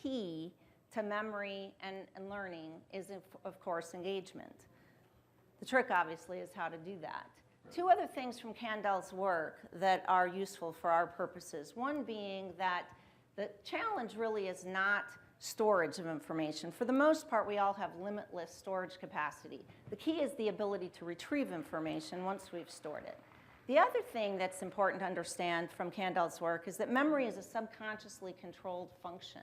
key to memory and learning is, of course, engagement. The trick, obviously, is how to do that. Two other things from Candel's work that are useful for our purposes. One being that the challenge really is not storage of information. For the most part, we all have limitless storage capacity. The key is the ability to retrieve information once we've stored it. The other thing that's important to understand from Candel's work is that memory is a subconsciously controlled function.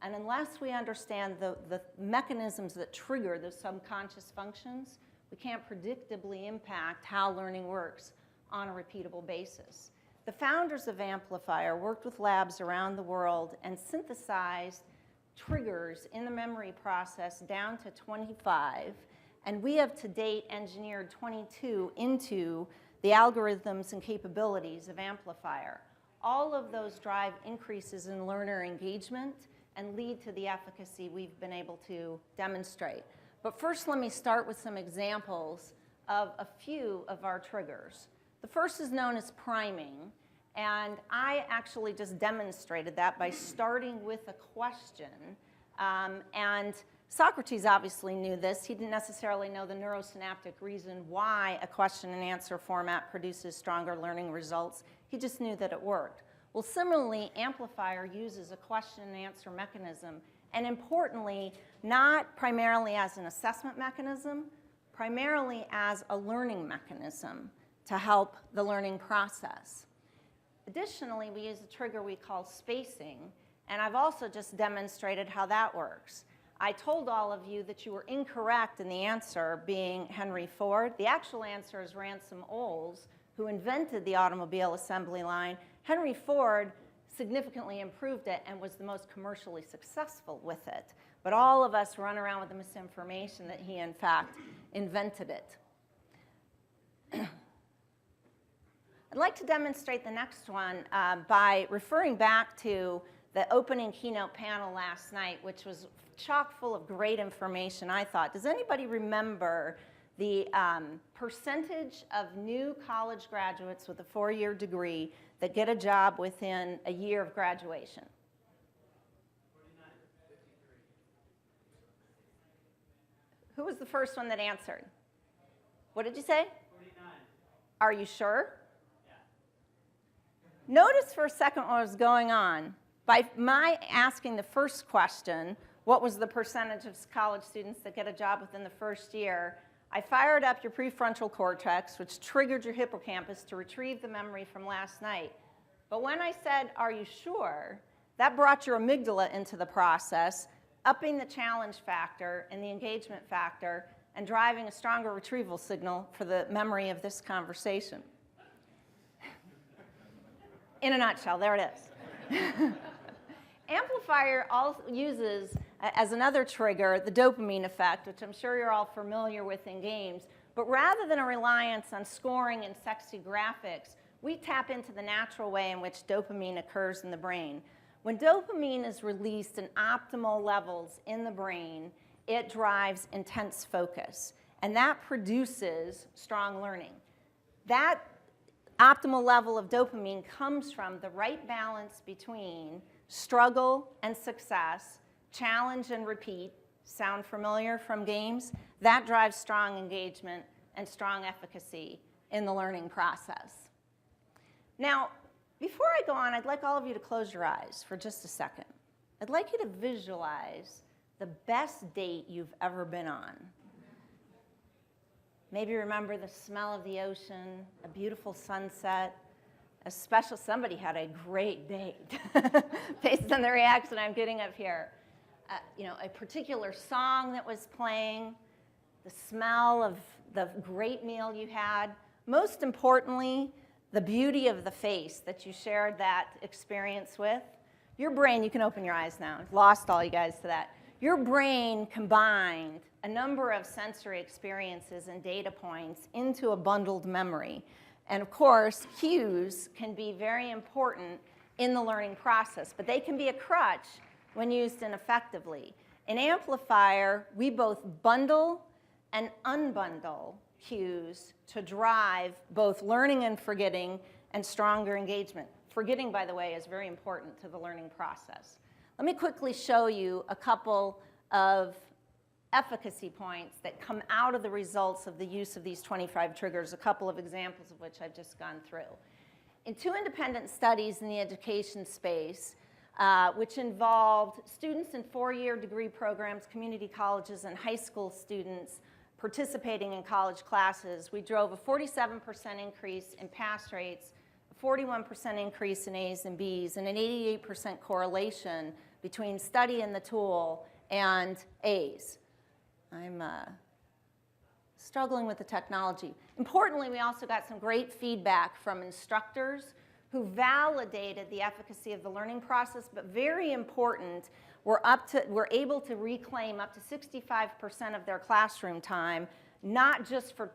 And unless we understand the mechanisms that trigger those subconscious functions, we can't predictably impact how learning works on a repeatable basis. The founders of Amplifier worked with labs around the world and synthesized triggers in the memory process down to 25, and we have to date engineered 22 into the algorithms and capabilities of Amplifier. All of those drive increases in learner engagement and lead to the efficacy we've been able to demonstrate. But first, let me start with some examples of a few of our triggers. The first is known as priming, and I actually just demonstrated that by starting with a question. And Socrates obviously knew this. He didn't necessarily know the neurosynaptic reason why a question and answer format produces stronger learning results. He just knew that it worked. Well, similarly, Amplifier uses a question and answer mechanism, and importantly, not primarily as an assessment mechanism, primarily as a learning mechanism to help the learning process. Additionally, we use a trigger we call spacing, and I've also just demonstrated how that works. I told all of you that you were incorrect in the answer being Henry Ford. The actual answer is Ransom Olds, who invented the automobile assembly line. Henry Ford significantly improved it and was the most commercially successful with it. But all of us run around with the misinformation that he, in fact, invented it. I'd like to demonstrate the next one by referring back to the opening keynote panel last night, which was chock full of great information, I thought. Does anybody remember the percentage of new college graduates with a 4-year degree that get a job within a year of graduation? 49. 53. Who was the first one that answered? What did you say? 49. Are you sure? Yeah. Notice for a second what was going on. By my asking the first question, what was the percentage of college students that get a job within the first year, I fired up your prefrontal cortex, which triggered your hippocampus to retrieve the memory from last night. But when I said, are you sure, that brought your amygdala into the process, upping the challenge factor and the engagement factor and driving a stronger retrieval signal for the memory of this conversation. In a nutshell, there it is. Amplifier also uses, as another trigger, the dopamine effect, which I'm sure you're all familiar with in games. But rather than a reliance on scoring and sexy graphics, we tap into the natural way in which dopamine occurs in the brain. When dopamine is released in optimal levels in the brain, it drives intense focus, and that produces strong learning. That optimal level of dopamine comes from the right balance between struggle and success, challenge and repeat. Sound familiar from games? That drives strong engagement and strong efficacy in the learning process. Now, before I go on, I'd like all of you to close your eyes for just a second. I'd like you to visualize the best date you've ever been on. Maybe remember the smell of the ocean, a beautiful sunset, somebody had a great date based on the reaction I'm getting up here. A particular song that was playing, the smell of the great meal you had. Most importantly, the beauty of the face that you shared that experience with. Your brain, you can open your eyes now. I've lost all you guys to that. Your brain combined a number of sensory experiences and data points into a bundled memory. And of course, cues can be very important in the learning process, but they can be a crutch when used ineffectively. In Amplifier, we both bundle and unbundle cues to drive both learning and forgetting and stronger engagement. Forgetting, by the way, is very important to the learning process. Let me quickly show you a couple of efficacy points that come out of the results of the use of these 25 triggers, a couple of examples of which I've just gone through. In 2 independent studies in the education space, which involved students in 4-year degree programs, community colleges, and high school students participating in college classes, we drove a 47% increase in pass rates, a 41% increase in A's and B's, and an 88% correlation between study in the tool and A's. I'm struggling with the technology. Importantly, we also got some great feedback from instructors who validated the efficacy of the learning process, but very important, we're able to reclaim up to 65% of their classroom time, not just for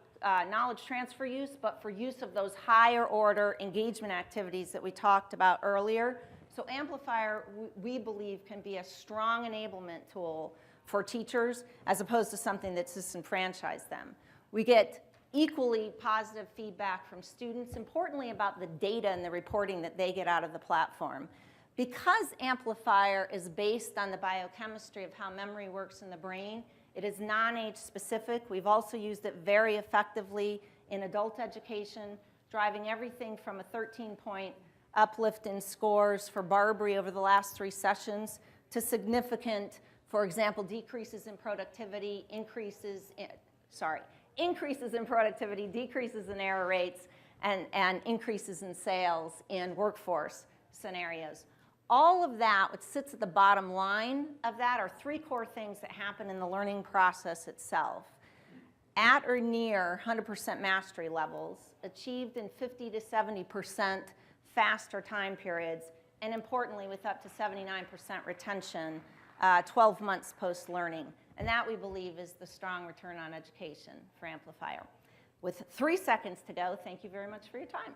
knowledge transfer use, but for use of those higher order engagement activities that we talked about earlier. So Amplifier, we believe, can be a strong enablement tool for teachers as opposed to something that disenfranchised them. We get equally positive feedback from students, importantly about the data and the reporting that they get out of the platform. Because Amplifier is based on the biochemistry of how memory works in the brain, it is non-age specific. We've also used it very effectively in adult education, driving everything from a 13-point uplift in scores for Barbary over the last 3 sessions to significant, for example, decreases in productivity, increases in productivity, decreases in error rates, and increases in sales in workforce scenarios. All of that, what sits at the bottom line of that, are 3 core things that happen in the learning process itself. At or near 100% mastery levels, achieved in 50 to 70% faster time periods, and importantly, with up to 79% retention 12 months post-learning. And that, we believe, is the strong return on education for Amplifier. With 3 seconds to go, thank you very much for your time.